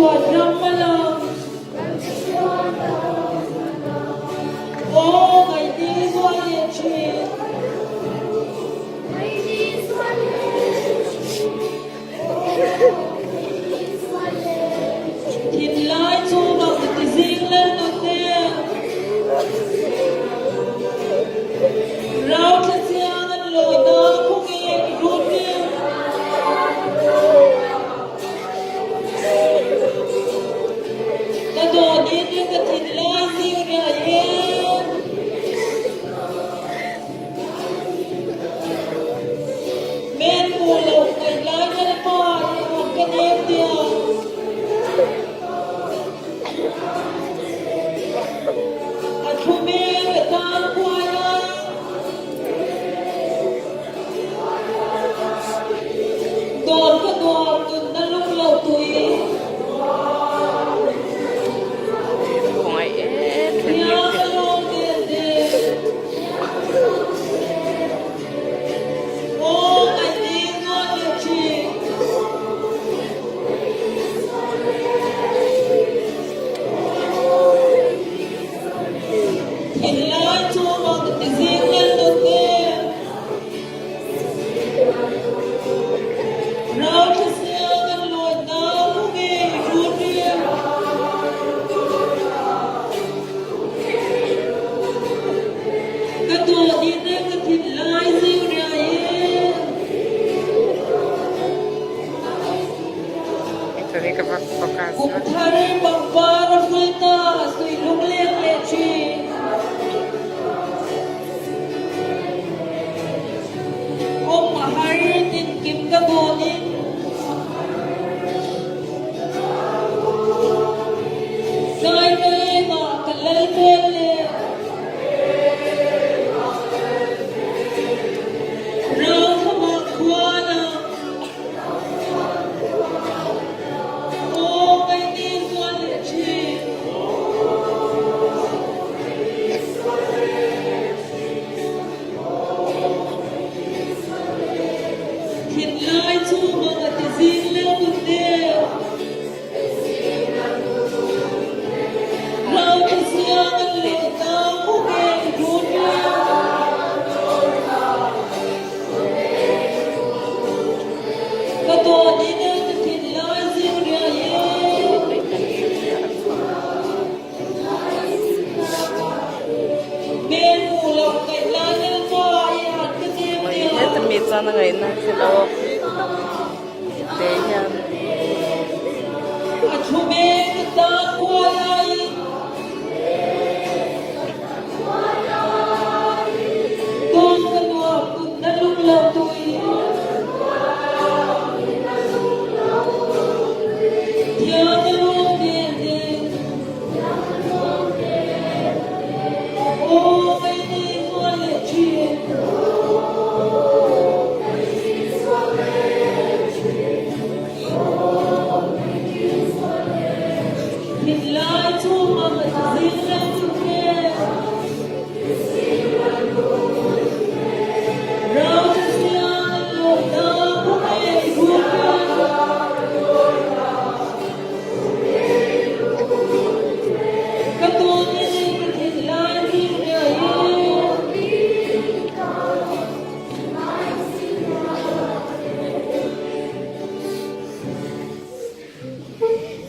suat ramalam oh ngày đi qua địa chỉ thịt lái chu bằng cái riêng lên đầu tiên rau chân xiang ăn lồi đó không nghe rút đi cái đồ đi đi cái thịt lái riêng ra yên men mù lộc cái lái lên mò hoặc cái nêm tiêu thu mê người ta qua đây đồn cái đồn đừng đã lúc lâu tuổi nhớ cái lô tiền đi ô ngày đi ngon địa chỉ thịt lái chua bằng cái riêng lên đầu tiên rau chân xiang ăn lồi đó không nghe rút riêng cái đồ đi lên cái thịt lái riêng ra yên Ito rin kapag pokaz. kung thari bằng para frita suy lung liang lechi kung mahari din kim ka bonin sai nay ma kalal mele rau kama kuana oh ngày đi qua lechi thịt lái chu bằng cái riêng lên đầu tiên rau chân xiang ăn lồi đó không nghe rút riêng cái đồ đi lên cái thịt lái riêng ra yên men mù lộc cái lái lên mò yên cái nêm tiêu Ito minsan na ngayon na sila. Dehan. at humingita kulay kung ano kung nalulatoy tiyan